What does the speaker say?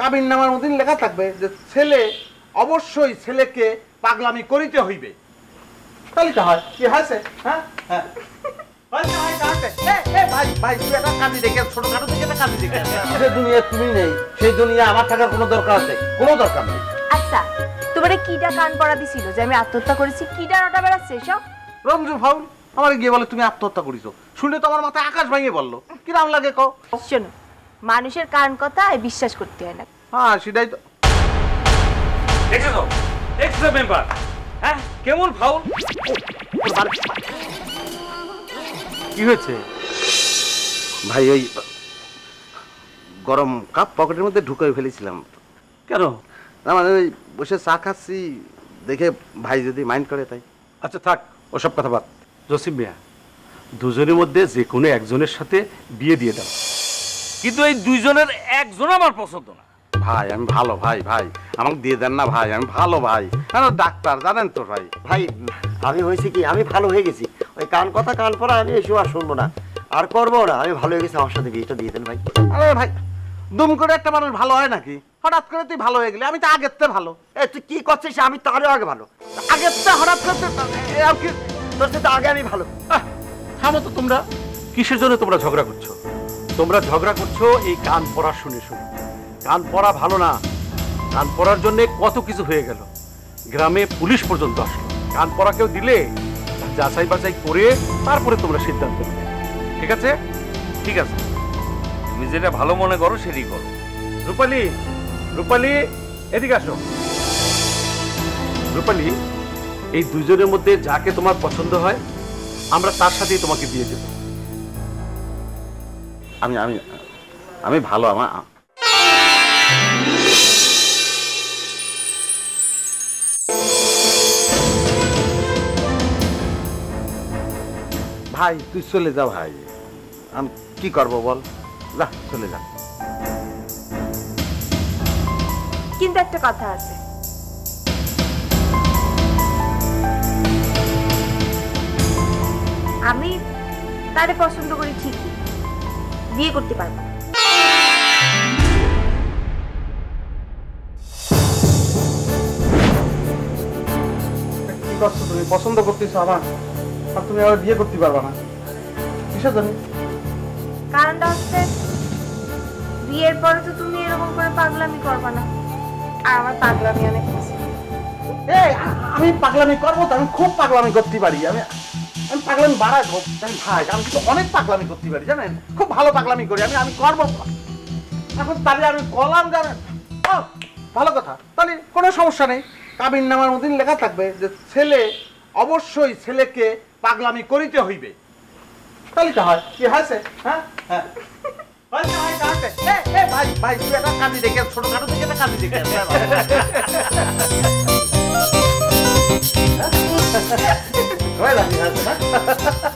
কাবিন নামার মধ্যে লেখা থাকবে যে ছেলে অবশ্যই ছেলেকে পাগলামি করিতে হইবে। তাহলে তো হয় কি হয়েছে? হ্যাঁ হ্যাঁ তুমি নেই সেই দুনিয়া আমার থাকার কোনো দরকার আছে? কোনো দরকার নেই। আচ্ছা তোমারে কিটা কান পড়া দিছিল যে আমি আত্মহত্যা করেছি? কিটা রটা বেড়াচ্ছে সব? রঞ্জু ফাউল আমার গিয়ে বলে তুমি আত্মহত্যা করিছো, শুনলে তো আমার মাথায় আকাশ ভেঙে বললো। কিরাম লাগে কও? শোনো, মানুষের কান কথা বিশ্বাস করতে হয় না। হ্যাঁ সেটাই তো। দেখছো তো এক্সট্রা মেম্বার, হ্যাঁ কেমন ফাউল? কি হয়েছে ভাই? ওই গরম কাপ পকেটের মধ্যে ঢুকাই ফেলেছিলাম। কেন? না মানে ওই বসে চা খাচ্ছি দেখে ভাই যদি মাইন্ড করে তাই। আচ্ছা থাক ওসব কথা বাদ। জসিম মিয়া, দুজনের মধ্যে যে কোনো একজনের সাথে বিয়ে দিয়ে দাও, কিন্তু এই দুইজনের একজন আমার পছন্দ না। ভাই আমি ভালো ভাই, ভাই আমাকে দিয়ে দেন না ভাই, আমি ভালো ভাই। কেন ডাক্তার জানেন তো ভাই। ভাই আমি হয়েছে কি, আমি ভালো হয়ে গেছি। ওই কান কথা কান পড়া আমি এসব আর শুনবো না, আর করবো না। আমি ভালো হয়ে গেছি, আমার সাথে বিয়েটা দিয়ে দেন ভাই। আরে ভাই দুম করে একটা মানুষ ভালো হয় নাকি? হঠাৎ করে তুই ভালো হয়ে গেলি, আমি তো আগের থেকে ভালো। এ তুই কি করছিস? আমি তারও আগে ভালো। আগের থেকে হঠাৎ করতে আর কি? তোর সাথে আগে আমি ভালো। থামো তো তোমরা, কিসের জন্য তোমরা ঝগড়া করছো? তোমরা ঝগড়া করছো এই কান পড়া শুনে শুনে। কান পড়া ভালো না, কান পড়ার জন্য কত কিছু হয়ে গেল, গ্রামে পুলিশ পর্যন্ত আসলো। কান পড়া কেউ দিলে যাচাই বাছাই করে তারপরে তোমরা সিদ্ধান্ত নেবে, ঠিক আছে? ঠিক আছে, তুমি যেটা ভালো মনে করো সেটাই করো। রূপালী, রূপালী এদিকে আসো। রূপালী, এই দুজনের মধ্যে যাকে তোমার পছন্দ হয় আমরা তার সাথেই তোমাকে বিয়ে দেব। আমি আমি আমি ভালো। আমার ভাই তুই চলে যা ভাই, আমি কি করবো বল? যা চলে যা। কিন্তু একটা কথা আছে, আমি তারে পছন্দ করি ঠিকই, বিয়ে করতে পারবো না। কি করছো তুমি? পছন্দ করতেছো আমার, আর তুমি আবার বিয়ে করতে পারবা না? কিসের জন্য? কারণটা হচ্ছে বিয়ের পরে তো তুমি এরকম করে পাগলামি করবা না, আর আমার পাগলামি অনেক পছন্দ। এই আমি পাগলামি করবো তো? আমি খুব পাগলামি করতে পারি। আমি আমি পাগলামি বাড়াই ভাই, আমি কিন্তু অনেক পাগলামি করতে পারি জানেন, খুব ভালো পাগলামি করি আমি। আমি করবো এখন, তাহলে আমি কলাম জানেন। ভালো কথা, তাহলে কোনো সমস্যা নেই। কাবিন নামার মধ্যে লেখা থাকবে যে ছেলে অবশ্যই ছেলেকে পাগলামি করিতে হইবে। তাহলে তো হয় কি হয়েছে? হ্যাঁ হ্যাঁ ভাই ভাই তুই একটা কাঁদি দেখে, ছোটখাটো থেকে একটা কাঁদি দেখে হয়ে যাচ্ছে না।